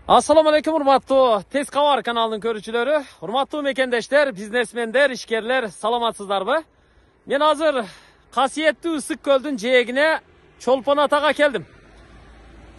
Assalamu alaikum urmattуу Tez Kabar kanalının görүүчүлөрү, урматтуу мекендештер, бизнесмендер, ишкерлер, саламатсыздарбы? Мен азыр касиеттүү ысык көлдүн жээгине Чолпон Атага келдим.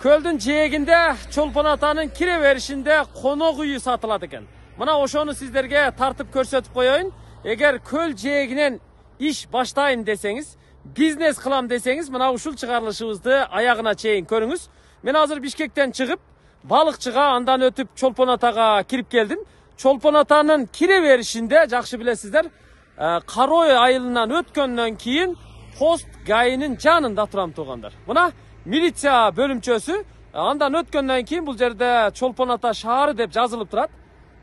Көлдүн жээгинде Чолпон Атанын кире беришинде конок үйү сатылат экен. Мына ошону сиздерге тартып көрсөтүп коеюн. Эгер көл жээгинен иш баштайын десеңиз, бизнес кылам десеңиз, мына ушул чыгарылышыбызды аягына чейин көрүңүз. Мен азыр Бишкектен чыгып, балыкчыга андан өтүп Чолпон Атага кирип келдим. Чолпон Атанын кире беришинде, жакшы билесиздер, Карой айылынан өткөндөн кийин пост гайынын жанында турам туугандар. Мына милиция бөлүмчөсү, андан өткөндөн кийин бул жерде Чолпон Ата шаары деп жазылып турат.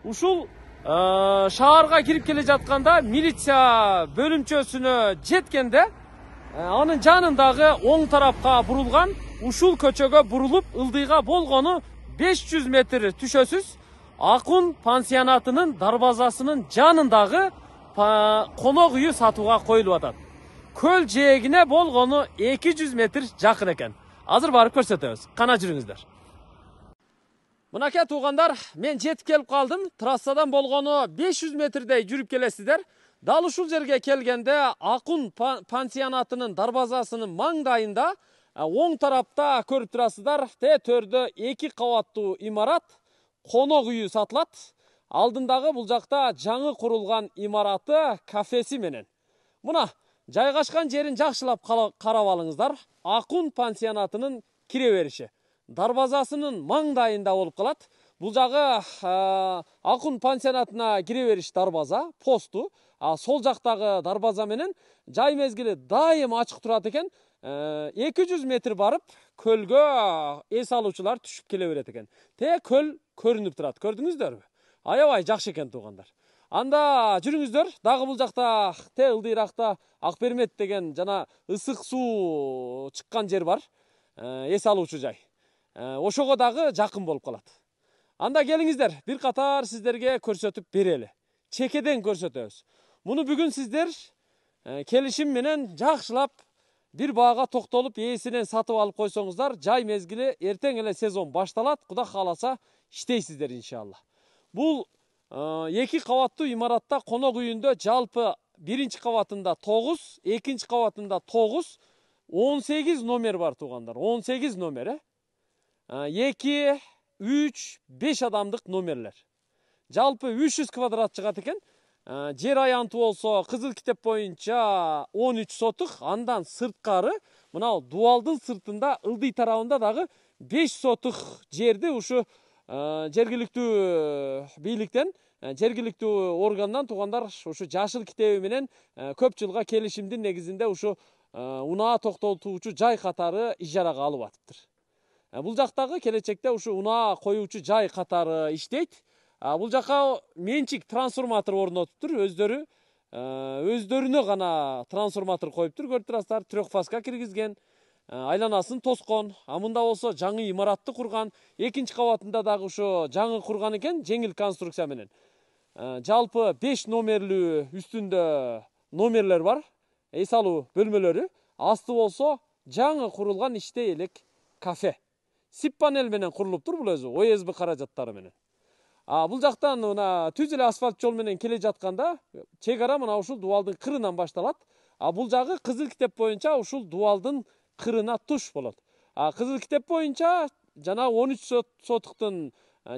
Ушул шаарга кирип келе жатканда милиция бөлүмчөсүнө жеткенде анын жанындагы оң тарапка бурулган ушул көчөгө бурулуп ылдыйга болгону 500 метр түшөсүз Акун пансионатынын дарбазасынын жанындагы конок үйү сатууга коюлуп атат. Көл жээгине болгону 200 метр жакын экен. Азыр барып көрсөтөбүз. Кана жүрүңүздөр. Мынакей туугандар, мен жетип келип калдым. Трассадан болгону 500 метрдей жүрүп келесиздер. Дал ушул жерге келгенде Акун пансионатынын дарбазасынын маңдайында оң тарапта көрүп турасыздар, төрдө 2 кабаттуу имарат конок үйү сатылат. Алдындагы бул жакта жаңы курулган имараты кафеси менен. Мына жайгашкан жерин жакшылап карап алыңыздар. Акун пансионатынын кире бериши дарбазасынын маңдайында болуп калат. Бул жагы Акун пансионатына кире бериш дарбаза, посту. Сол жактагы дарбаза менен жай мезгили дайым ачык турат экен. 200 метр барып, көлгө эс алуучулар түшүп келе берет экен. Көл көрүнүп турат. Көрдүңүздөрбү? Аябай жакшы экен туугандар. Анда жүрүңүздөр. Дагы бул жакта ылдыйракта Акбермет деген жана ысык суу чыккан жер бар. Эс алуучу жай. Ошого дагы жакын болуп калат. Анда келиңиздер, бир катар сиздерге көрсөтүп берели. Чекеден көрсөтөбүз. Муну бүгүн сиздер келишим менен жакшылап бир баага токтолуп, ээсинен сатып алып койсоңуздар, жай мезгили эртең эле сезон башталат. Кудай кааласа иштейсиздер иншалла. Бул 2 кабаттуу имаратта конок үйүндө жалпы биринчи кабатында 9, экинчи кабатында 9, 18 номер бар туугандар. 18 номер. 2, 3, 5 адамдык номерлер. Жалпы 300 квадрат чыгат экен. Жер аянты болсо Кызыл китеп боюнча 13 сотук, андан сырткары мына дуалдын сыртында ылдый тарабында дагы 5 сотук жерди ушу жергиликтүү бийликтен, жергиликтүү органдан туугандар ушу жашыл китеби менен көп жылга келишимдин негизинде ушу унаа токтотуучу жай катары ижарага алып атыптыр. Бул жактагы келечекте ушу унаа коюучу жай катары иштейт. Бул жака менчик трансформатор орнотуптур, өздөрүнө гана трансформатор коюптур. Көрүп турасыздар, трехфазга киргизген, айланасын тоскон. Мында болсо жаңы имаратты курган, экинчи кабатында дагы ошо жаңы курган экен, жеңил конструкция менен. Жалпы 5 номерлүү үстүндө номерлер бар, эс алуу бөлмөлөрү. Асты болсо жаңы курулган иштей элек кафе. Сип панель менен курулуптур бул өзү, ОСБ каражаттары менен. Бул жактан мына түз эле асфальт жол менен келе жатканда чек ара мына ушул дуалдын кырынан башталат. Бул жагы Кызыл китеп боюнча ушул дуалдын кырына туш болот. Кызыл китеп боюнча жана 13 сотуктун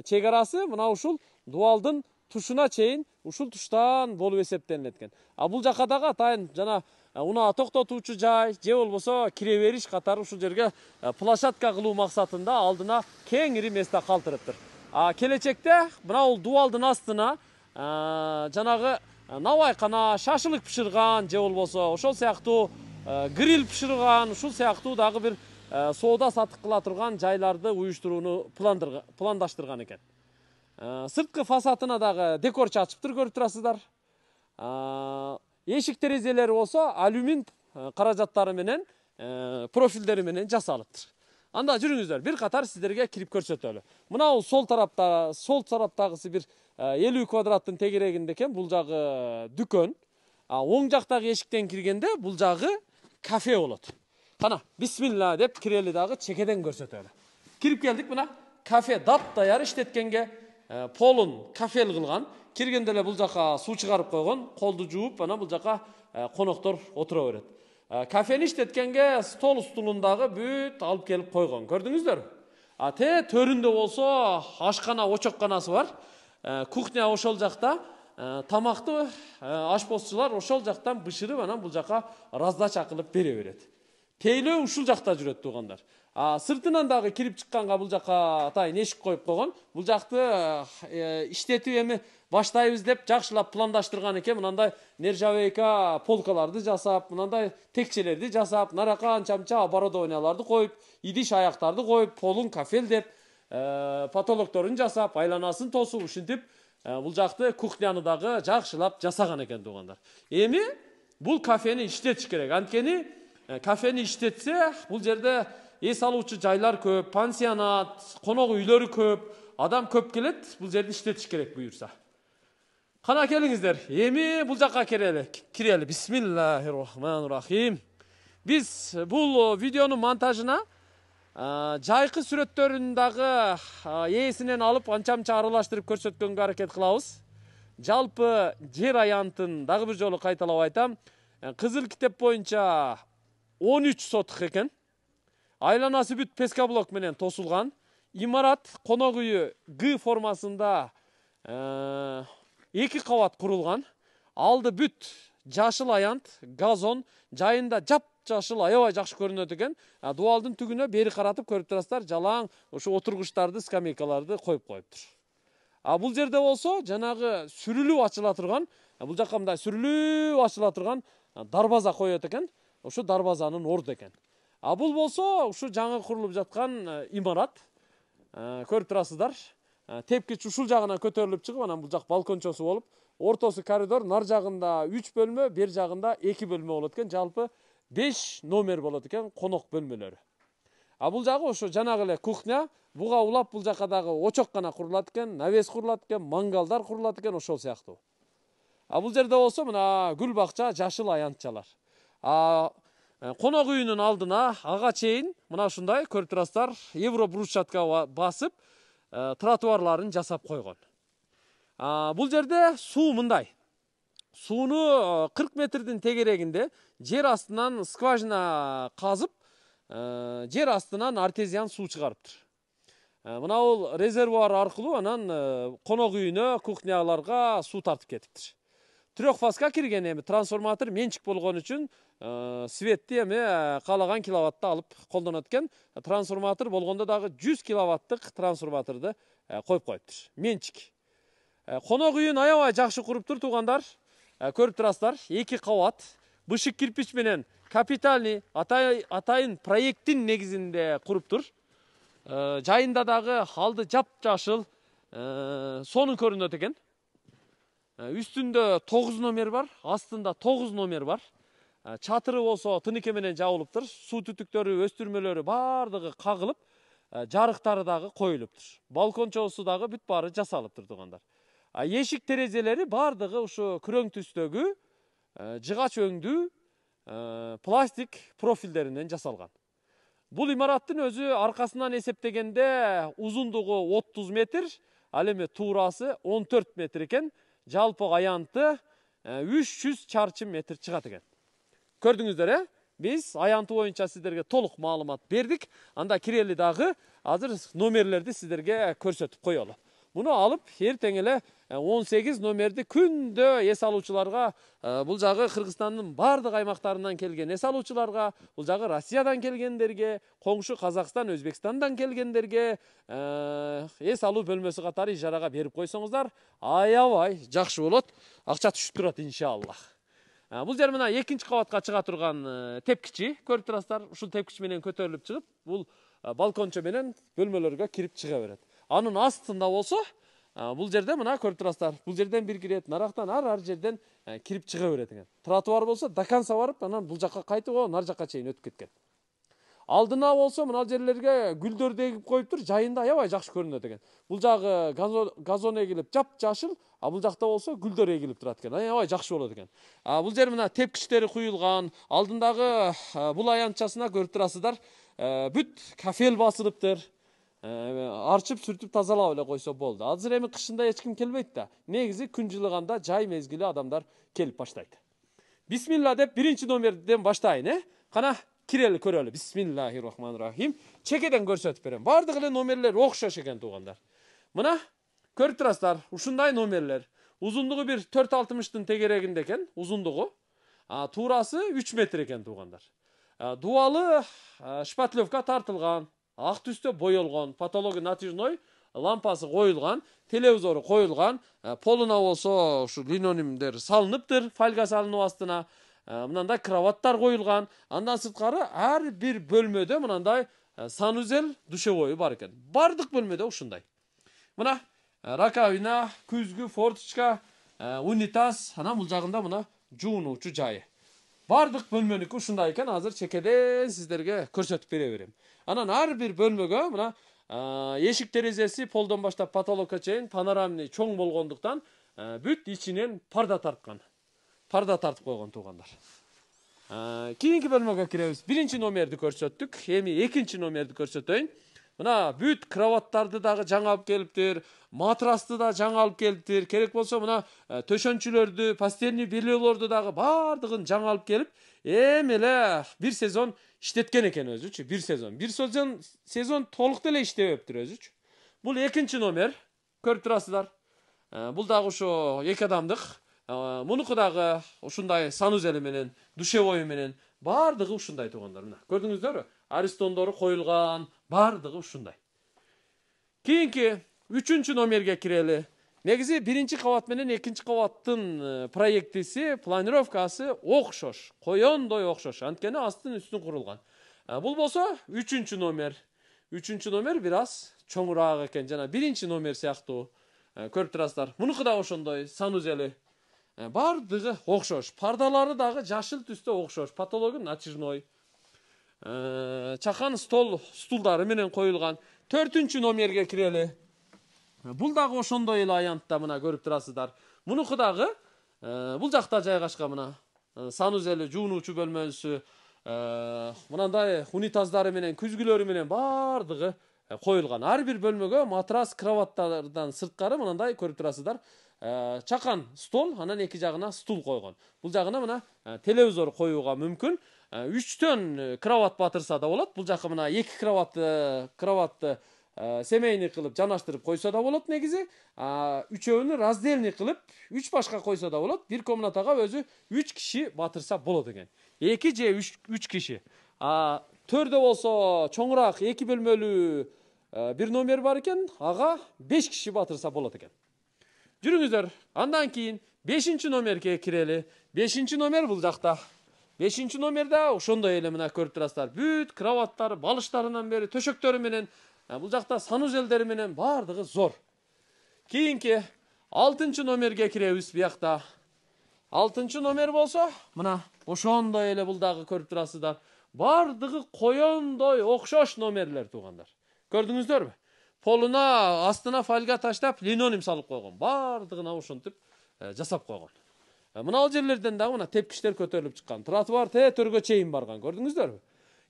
чек арасы мына ушул дуалдын тушуна чейин ушул туштан болуп эсептелет экен. Бул жака дагы атайын жана унаа токтотуучу жай, же болбосо кире бериш катары ушул жерге площадка кылуу максатында алдына кеңири место калтырыптыр. Келечекте мына ул дуалдын астына жанагы набайкана, шашылык пышырган, же болбосо ошол сыяктуу гриль пышырган, ушул сыяктуу дагы бир соода сатык кыла турган жайларды уюштурууну пландаштырган экен. Сырткы фасадына дагы декор чачыптыр, көрүп турасыздар. Эшик терезелери болсо алюмин каражаттары менен, профилдери менен жасалыптыр. Анда жүрүңүздөр, бир катар сиздерге кирип көрсөтөлү. Мына бул сол тараптагысы бир 50 квадраттын тегерегинде экен, бул жагы дүкөн. Оң жактагы эшиктен киргенде бул жагы кафе болот. Кана, бисмилла деп кирели дагы чекеден көрсөтөлү. Кирип келдик, мына кафе дап-даяр иштеткенге полун кафел кылган. Киргенде эле бул жака суу чыгарып койгон, колду жууп, анан бул жака коноктор отура берет. Кафени иштеткенге стол стулундагы бүт алып келип койгон. Көрдүңүздөр? Те төрүндө болсо ашкана, очокканасы бар. Кухня ошол жакта. Тамакты ашпозчулар ошол жактан бышырып, анан бул жака раздача кылып бере берет. Тейлөө ушул жакта жүрөт туугандар. Сыртынан дагы кирип чыкканга бул жака атайын эшик коюп койгон. Бул жакты иштетип эми баштайбыз деп жакшылап пландаштырган экен. Мынандай нержавейка полкаларды жасап, мынандай текчелерди жасап, нарака анча-мынча оборудованияларды коюп, идиш аяктарды коюп, полун кафелдеп, потолокторун жасап, айланасын тосуп, ушинтип бул жакты кухняны дагы жакшылап жасаган экен туугандар. Эми бул кафени иштетиш керек. Анткени кафени иштетсе, бул жерде эс алуучу жайлар көп, пансионат, конок үйлөрү көп, адам көп келет, бул жерде иштетиш керек буюрса. Кана келиңиздер. Эми бул жакка кирели. Бисмиллахир-рахманир-рахим. Биз бул видеонун монтажына жайкы сүрөттөрүн дагы ээсинен алып анча-мынча аралаштырып көрсөткөнгө аракет кылабыз. Жалпы жер аянтын дагы бир жолу кайталап айтам. Кызыл китеп боюнча 13 сотық екен. Айланасы бүт пескаблок менен тосулган. Имарат конок үйү Г формасында 2 кабат курулган. Алды бүт жашыл аянт, газон, жайында жап-жашыл аябай жакшы көрүнөт экен. Дуалдын түгүнө бери каратып көрүп турасыздар, жалаң ушу отургучтарды, скамейкаларды коюп коюптур. Бул жерде болсо жанагы сүрүлүп ачыла турган, бул жакка мындай сүрүлүп ачыла турган дарбаза коет экен. Ушу дарбазанын орду экен. Бул болсо ушу жаңы курулуп жаткан имарат. Көрүп турасыздар. Тепкич ушул жагынан көтөрүлүп чыгып, анан бул жак балкончосу болуп, ортосу коридор, нар жагында 3 бөлмө, бер жагында 2 бөлмө болот экен. Жалпы 5 номер болот экен конок бөлмөлөрү. Бул жагы ошо жанагы эле кухня, буга улап бул жака дагы очок гана курулат экен, навес курулат экен, мангалдар курулат экен, ошол сыяктуу. Бул жерде болсо мына гүл бакча, жашыл аянтчалар. Конок үйүнүн алдына ага чейин мына ушундай көрүп турасыздар, евро брусчатка басып, тротуарларын жасап койгон. Бул жерде суу мындай. Сууну 40 метрдин тегерегинде жер астынан скважина казып, жер астынан артезиан суу чыгарыптыр. Мына бул резервуар аркылуу анан конок үйүнө, кухняларга суу тартып кетиптир. Трехфазга кирген эми трансформатор менчик болгон үчүн светти эми каалаган киловаттты алып колдонот экен. Трансформатор болгондо дагы 100 киловаттык трансформаторду коюп коюптур. Менчик. Конок үйүн аябай жакшы куруптур туугандар. Көрүп турасыздар, 2 кабат, бышык кирпич менен капитальный атайын проекттин негизинде куруптур. Жайында дагы алды жап-жашыл сонун көрүнөт экен. Үстүндө 9 номер бар, астында 9 номер бар. Чатыры болсо тыныке менен жабылыптыр. Суу түтүктөрү, өстүрмөлөрү бардыгы кагылып, жарыктары дагы коюлуптур. Балкончосу дагы бүт баары жасалыптыр туугандар. Эшик терезелери бардыгы ушу күрөң түстөгү, жыгач өңдүү пластик профилдеринен жасалган. Бул имараттын өзү аркасынан эсептегенде узундугу 30 метр, ал эми туурасы 14 метр экен. Жалпы аянты 300 чарчы метр чыгат экен. Көрдүңүздөр, Биз аянты боюнча сиздерге толук маалымат бердик. Анда кирели дагы азыр номерлерди сиздерге көрсөтүп коелу. Муну алып эртең эле 18 номерди күндө эс алуучуларга, бул жагы Кыргызстандын бардык аймактарынан келген эс алуучуларга, бул жагы Россиядан келгендерге, коңшу Казакстан, Өзбекстандан келгендерге эс алуу бөлмөсү катары ижарага берип койсоңуздар, аябай жакшы болот. Акча түшүп турат иншаллах. Бул жер мына 2-нчи кабатка чыга турган тепкичи, көрүп турасыздар. Ушул тепкич менен көтөрүлүп чыгып, бул балкончо менен бөлмөлөргө кирип чыга берет. Анын астында болсо, бул жерде мына көрүп турасыздар. Бул жерден бир кирет, нарактан ар жерден кирип чыга берет экен. Тротуар болсо до конца барып, анан бул жакка кайтып, нар жакка чейин өтүп кеткен. Алдына болсо мына жерлерге гүлдөр эгип коюптур, жайында аябай жакшы көрүнөт экен. Бул жагы газон эгилип жап-жашыл, бул жакта болсо гүлдөр эгилип турат экен. Аябай жакшы болот экен. Бул жер мына тепкичтери куюлган, алдындагы бул аянтчасына көрүп турасыздар, бүт кафел басылыптыр. арчып сүртүп тазалап эле койсо болду. Азыр эми кышында эч ким келбейт да. Негизи күн жылыганда жай мезгили адамдар келип баштайт. Бисмилла деп биринчи номерден баштайын, Кана кирели көрөлү. Бисмиллахиррахманиррахим. Чекеден көрсөтүп берем. Бардык эле номерлер окшош экен туугандар. Мына көрүп турасыздар, ушундай номерлер. Узундугу бир 4.60-тын тегерегинде экен, узундугу. Туурасы 3 метр экен туугандар. Дуалы шпатлевка тартылган, ак түстө боелгон, потологу натяжной лампасы коюлган, телевизору коюлган, полуна болсо ушу линолеумдер салыныптыр, фольга салынып астына. Мынандай кроваттар коюлган. Андан сырткары ар бир бөлмөдө мынандай санузел душевой бар экен. Бардык бөлмөдө ушундай. Мына раковина, күзгү, форточка, унитаз, анан бул жагында мына жуунуучу жайы. Бардык бөлмөнүкү ушундай экен. Азыр чекеден сиздерге көрсөтүп бере берем. Анан ар бир бөлмөгө мына эшик терезеси полдон баштап потолокко чейин панорамный чоң болгондуктан бүт ичинен парда тарткан. Парда тартып койгон туугандар. Кийинки бөлмөгө киребиз. Биринчи номерди көрсөттүк. Эми экинчи номерди көрсөтөйүн. Мына бүт кроваттарды дагы жаңа алып келиптир, матрасты да жаңа алып келиптир. Керек болсо мына төшөнчүлөрдү, постельный бельелорду дагы бардыгын жаңа алып келип, эми эле бир сезон иштеткен экен өзүчү. Бир сезон толук деле иштебептир өзүчү. Бул экинчи номер. Көрүп турасыздар. Бул дагы ошо эки адамдык. Мунуку дагы ушундай санузели менен, душевой менен бардыгы ушундай туугандар. Мына көрдүңүздөрбү? Аристондору коюлган, бардыгы ушундай. Кийинки 3-чү номерге кирели. Негизи биринчи кабат менен экинчи кабаттын проектиси, планировкасы окшош, коёндой окшош. Анткени астын үстүн курулган. Бул болсо 3-чү номер. 3-чү номер бир аз чоңураак экен, жана биринчи номер сыяктуу. Көрүп турасыздар. Мунуку да ошондой санузели. Бардыгы окшош. Пардалары дагы жашыл түстө окшош. Потологу натяжной. Чакан стулдары менен коюлган. 4-чү номерге кирели. Бул дагы ошондой эле аянтта, мына көрүп турасыздар. Мунуку дагы бул жакта жайгашкан, мына санузели, жуунуучу бөлмөсү, мынандай унитаздары менен, күзгүлөрү менен бардыгы коюлган. Ар бир бөлмөгө матрас, кроваттардан сырткары мынандай көрүп турасыздар. Чакан стол, анан эки жагына стул койгон. Бул жагына мына телевизор коюуга мүмкүн. 3төн кроват батырса да болот. Бул жакка мына 2 кроватты семейный кылып жанаштырып койсо да болот негизи. Үчөөнү раздельный кылып 3 башка койсо да болот. Бир комнатага өзү 3 киши батырса болот экен. 2 же 3 киши. Төрдө болсо чоңураак 2 бөлмөлүү бир номер бар экен. Ага 5 киши батырса болот экен. Жүрүңүздөр. Андан кийин 5-чү номерге кирели. 5-чү номер бул жакта. 5-чү номерде ошондой эле мына көрүп турасыздар. Бүт кроваттары, балыштарынан бери төшөктөрү менен, бул жакта санузелдери менен бардыгы зор. Кийинки 6-чы номерге киребиз буякта. 6-чы номер болсо, мына ошондой эле бул дагы көрүп турасыздар. Бардыгы коёндой окшош номерлер туугандар. Көрдүңүздөрбү? Полуна астына фольга таштап, линолеум салып койгон. Бардыгына ушинтип жасап койгон. Мына ал жерлерден дагы мына тепкиштер көтөрүлүп чыккан. Тротуар төргө чейин барган. Көрдүңүздөрбү?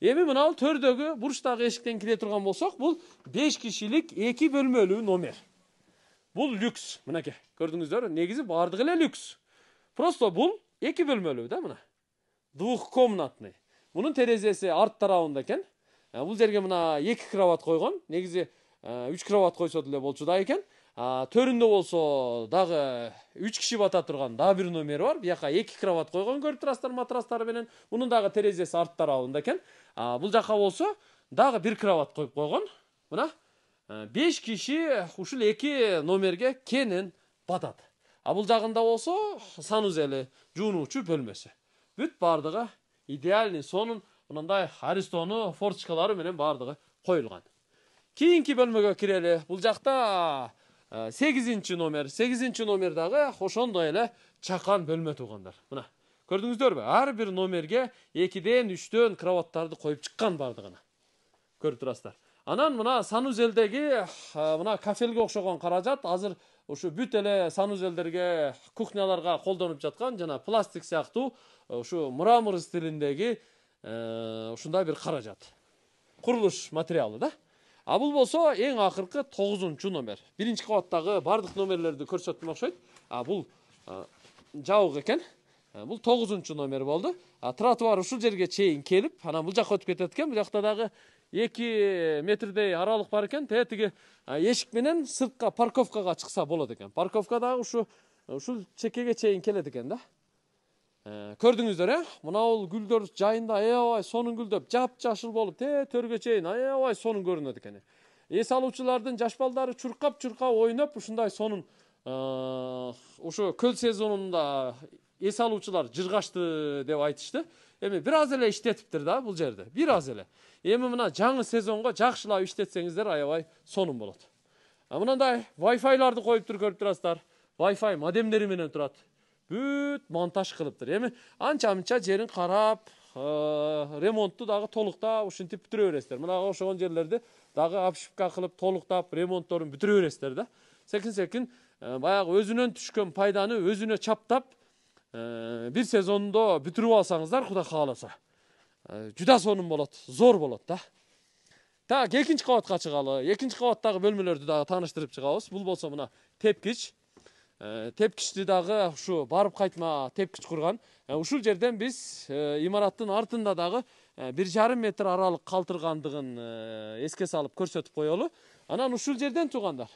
Эми мына ал төрдөгү бурчтагы эшиктен кире турган болсок, бул 5 кишилик 2 бөлмөлүү номер. Бул люкс. Мынакей. Көрдүңүздөрбү? Негизи бардыгы эле люкс. Просто бул 2 бөлмөлүү да мына. Двухкомнатный. Мунун терезеси арт тарабында экен. Бул жерге мына 2 кроват койгон. Негизи 3 кроват койсо деле болчу да экен. Төрүндө болсо дагы 3 киши бата турган дагы бир номер бар. Бияка 2 кроват койгон, көрүп турасыздар, матрастары менен. Мунун дагы терезеси арт тарабында экен. Бул жака болсо дагы бир кроват коюп койгон. Мына 5 киши ушул 2 номерге кенен батат. Бул жагында болсо санузели, жуунуучу бөлмөсү. Бүт бардыгы идеальный, сонун мындай аристону, форточкалары менен бардыгы коюлган. Кийинки бөлмөгө кирели. Бул жакта 8-чи номер. 8-чи номер дагы ошондой эле чакан бөлмө туугандар. Мына көрдүңүздөрбү? Ар бир номерге 2ден 3төн кроваттарды коюп чыккан бардыгына. Көрүп турасыздар. Анан мына санузелдеги мына кафелге окшогон каражат азыр ушу бүт эле санузелдерге, кухняларга колдонуп жаткан жана пластик сыяктуу ушу мрамор стилиндеги ушундай бир каражат. Курулуш материалы да. Бул болсо эң акыркы 9-чу номер. Биринчи кабаттагы бардык номерлерди көрсөттүм окшойт. Бул жабык экен. Бул 9-чу номер болду. Тротуар ушул жерге чейин келип, анан бул жакка өтүп кетет экен. Бул жакта дагы 2 метрдей аралык бар экен. Тетиги эшик менен сыртка парковкага чыкса болот экен. Парковка дагы ушул чекеге чейин келет экен да. Көрдүңүздөр, мына бул гүлдөр жайында аябай сонун гүлдөп, жап-жашыл болуп, төргө чейин аябай сонун көрүнөт экен. Эс алуучулардын жаш балдары чуркап-чуркап ойноп, ушундай сонун ушу көл сезонунда эс алуучулар жыргашты деп айтышты. Эми бир аз эле иштетиптир да бул жерде. Бир аз эле. Эми мына жаңы сезонго жакшылап иштетсеңиздер аябай сонун болот. Мындай Wi-Fi'ларды коюптур, көрүп турасыздар. Wi-Fi модемдери менен турат. Бүт монтаж кылыптыр. Эми анча-мынча жерин карап, ремонтту дагы толуктап ушинтип бүтүрө бересиздер. Мына ошогон жерлерди дагы обшивка кылып, толуктап, ремонтторун бүтүрө бересиздер да. Секин-секин баягы өзүнөн түшкөн пайданы өзүнө чаптап, бир сезондо бүтүрүп алсаңыздар, Кудай кааласа. Жуда сонун болот, зор болот да. Так, экинчи кабатка чыгалы. Экинчи кабаттагы бөлмөлөрдү дагы тааныштырып чыгабыз. Бул болсо мына тепкич. Тепкичти дагы ушу барып кайтма тепкич курган. Ушул жерден биз имараттын артында дагы 1,5 метр аралык калтыргандыгын эске салып көрсөтүп коелу. Анан ушул жерден туугандар.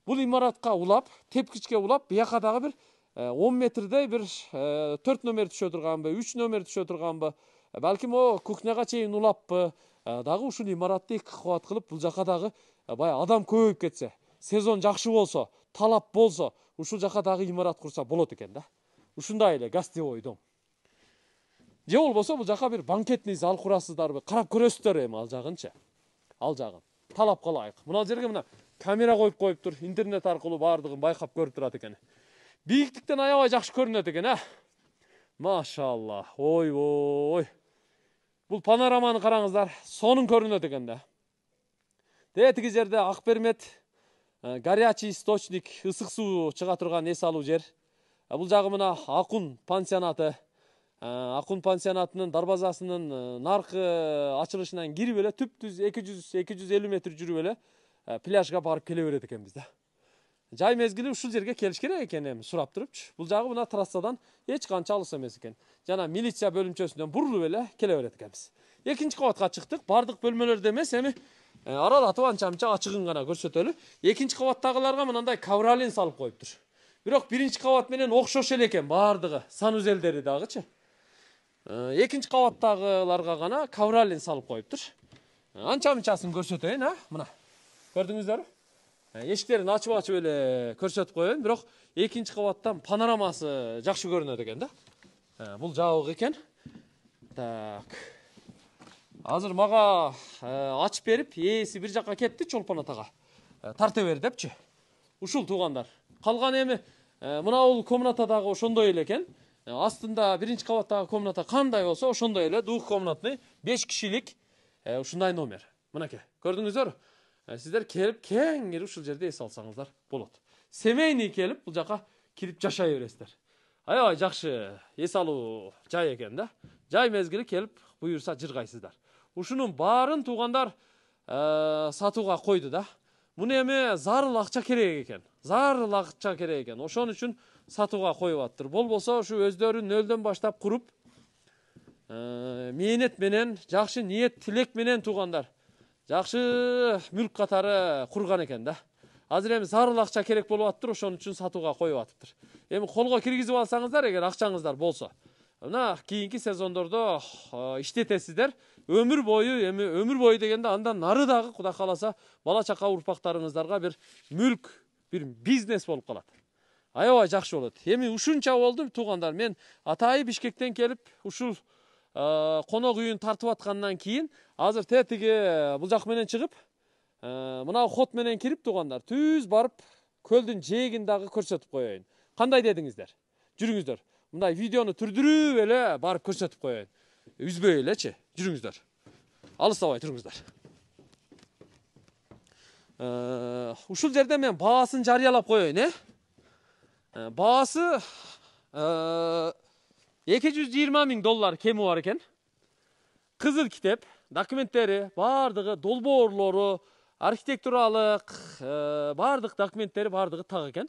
Бул имаратка улап, тепкичке улап, бияка дагы бир 10 метрдей бир 4 номер түшө турганбы, 3 номер түшө турганбы, балким о кухняга чейин улаппы, дагы ушул имаратты 2 кабат кылып, бул жака дагы бая адам көбөйүп кетсе, сезон жакшы болсо, талап болсо, ушул жака дагы имарат курса болот экен да. Ушундай эле гостевой дом. Же болбосо бул жака бир банкетный зал курасыздарбы? Карап көрөсүздөр эми ал жагынчы. Ал жагын. Талапка ылайык. Мына жерге мына камера коюп коюптур, интернет аркылуу бардыгын байкап көрүп турат экен. Бийиктиктен аябай жакшы көрүнөт экен, Машалла. Ой. Бул панораманы караңыздар, сонун көрүнөт экен да. Тетиги жерде Акбермет горячий источник, ысык суу чыга турган эс алуу жер. Бул жагы мына Акун пансионаты. Акун пансионатынын дарбазасынын наркы ачылышынан кирип эле түп-түз 200-250 метр жүрүп эле пляжга барып келе берет экенбиз да. Жай мезгили ушул жерге келиш керек экен эми сурап турупчу. Бул жагы мына трассадан эч канча алыс эмес экен. Жана милиция бөлүмчөсүнөн бурулуп эле келе берет экенбиз. Экинчи кабатка чыктык. Бардык бөлмөлөрдө эмес, эми аралатып анча-мынча ачыгын гана көрсөтөлү. Экинчи кабаттагыларга мындай ковролин салып коюптур. Бирок биринчи кабат менен окшош эле экен бардыгы, санузелдери дагычы. Экинчи кабаттагыларга гана ковролин салып коюптур. Анча-мынчасын көрсөтөйүн, мына. Көрдүңүздөрбү? Эшиктерин ачып эле көрсөтүп коеюн, бирок экинчи кабаттан панорамасы жакшы көрүнөт экен да. Бул жабык экен. Так. Азыр мага ачып берип, ээси бир жакка кетти, Чолпон атага. Тарта бер депчи. Ушул туугандар. Калган эми мына бул комната дагы ошондой эле экен. Астында биринчи кабаттагы комната кандай болсо, ошондой эле двухкомнатный 5 кишилик ушундай номер. Мынакей, көрдүңүздөрбү? Сиздер келип кеңири ушул жерде эс алсаңыздар болот. Семейный келип бул жака кирип жашай бересиздер. Аябай жакшы эс алуу жай экен да. Жай мезгили келип буюрса жыргайсыздар. Ушунун баарын туугандар сатууга койду да. Муну эми зарыл акча керек экен. Ошон үчүн сатууга коюп аттыр. Болбосо ушу өздөрү нөлдөн баштап куруп, мээнет менен, жакшы ниет тилек менен туугандар жакшы мүлк катары курган экен да. Азыр эми зарыл акча керек болуп аттыр, ошон үчүн сатууга коюп атыптыр. Эми колго киргизип алсаңыздар, эгер акчаңыздар болсо, мына кийинки сезондордо иштетесиздер. Өмүр бою дегенде андан нары дагы Кудай кааласа бала чака урпактарыңыздарга бир мүлк, бир бизнес болуп калат. Аябай жакшы болот. Эми ушунча болду туугандар. Мен атайы Бишкектен келип ушул конок үйүн тартып аткандан кийин азыр тетиги бул жак менен чыгып, мына ход менен кирип туугандар, түз барып көлдүн жээгин дагы көрсөтүп коеюн. Кандай дедиңиздер? Жүрүңүздөр. Мындай видеону түрдүрүп эле барып көрсөтүп коеюн. Үзбөй элечи, жүрүңүздөр. Алыстабай туруңуздар. Ушул жерде мен баасын жарыялап коеюн, Баасы $220,000 кеми бар экен. Кызыл китеп, документтери, бардыгы, долбоорлору, архитектуралык бардык документтери бардыгы так экен.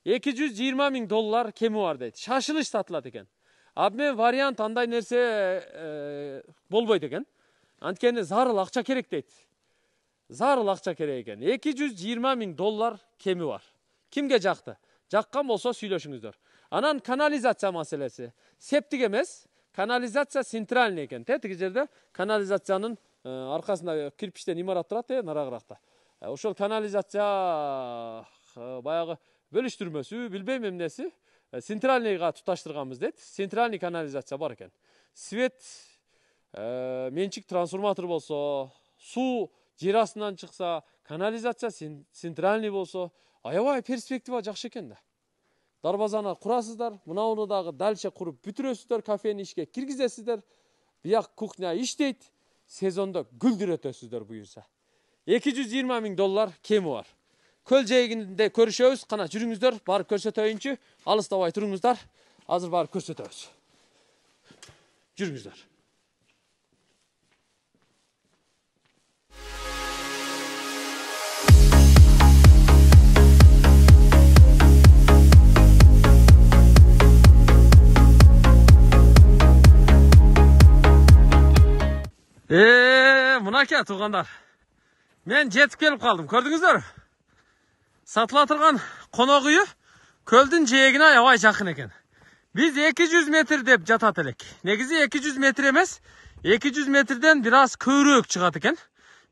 220 миң доллар кеми бар дейт. Шашылыш сатылат экен. Мен вариант андай нерсе болбойт экен. Анткени зарыл акча керек дейт. Зарыл акча керек экен. 220 миң доллар кеми бар. Кимге жакты? Жаккан болсо сүйлөшүңүздөр. Анан канализация маселеси. Септик эмес, канализация центральный экен. Тиги жерде канализациянын аркасында кирпичтен имарат турат, нарагыракта. Ошол канализация баягы бөлүштүрмөсү, билбейм эмнеси, центральныйга туташтырганбыз дейт. Центральный канализация бар экен. Свет, менчик трансформатор болсо, суу жер астынан чыкса, канализация центральный болсо, аябай перспектива жакшы экен да. Дарбазаны курасыздар, мынауну дагы дальше куруп бүтүрөсүздөр, кафени ишке киргизесиздер. Бияк кухня иштейт, сезондо гүлдүрөтөсүздөр буюрса. 220 миң доллар кеми бар. Көл жээгинде көрүшөбүз, кана жүрүңүздөр, барып көрсөтөйүнчү. Алыстабай туруңуздар. Азыр барып көрсөтөбүз. Жүрүңүздөр. Мынакей туугандар. Мен жетип келип калдым. Көрдүңүздөр? Сатыла турган конок үйү көлдүн жээгине аябай жакын экен. Биз 200 метр деп жатат элек. Негизи 200 метр эмес, 200 метрден бир аз көбүрөөк чыгат экен.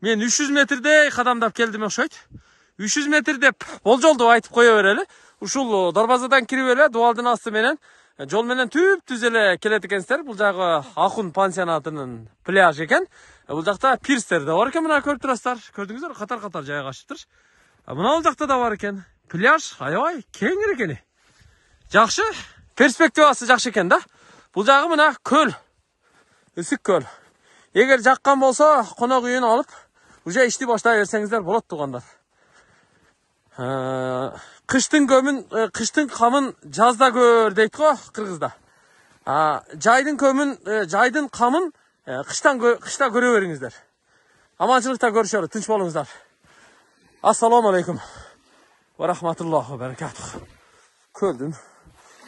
Мен 300 метрдей кадамдап келдим окшойт. 300 метр деп болжолду айтып кое берели. Ушул дарбазадан кирип эле дубалдын асты менен жол менен түп-түз эле келет экенсиздер. Бул жагы Акун пансионатынын пляжы экен. Бул жакта пирстер да бар экен, мына көрүп турасыздар. Көрдүңүздөр, катар-катар жайгашыптыр. Мына бул жакта да бар экен. Пляж аябай кеңир экен. Жакшы, перспективасы жакшы экен да. Бул жагы мына көл. Ысык көл. Эгер жаккан болсо, конок үйүн алып, уже ишти баштай берсеңиздер болот туугандар. Кыштын камын жазда көр дейт го кыргызда. Жайдын камын кышта көрө бериңиздер. Аманчылыкта көрүшөлү, тынч болуңуздар. Ассаламу алейкум. Ва рахматуллахи ва баракатух. Көлдүн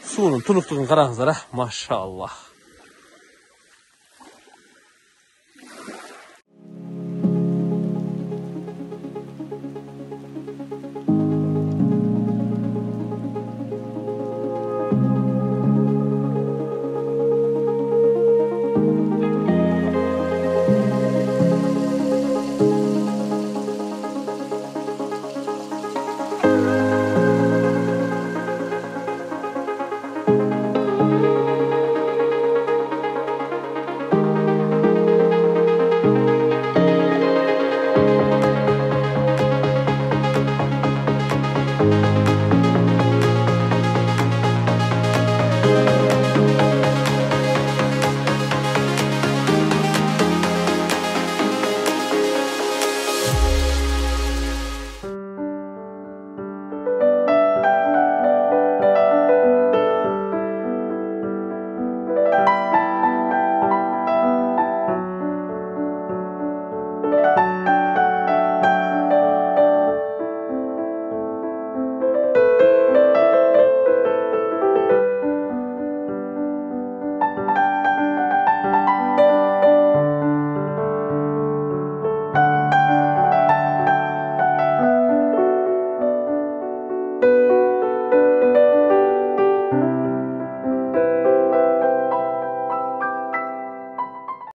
суунун тунуктугун караңыздар, машаллах.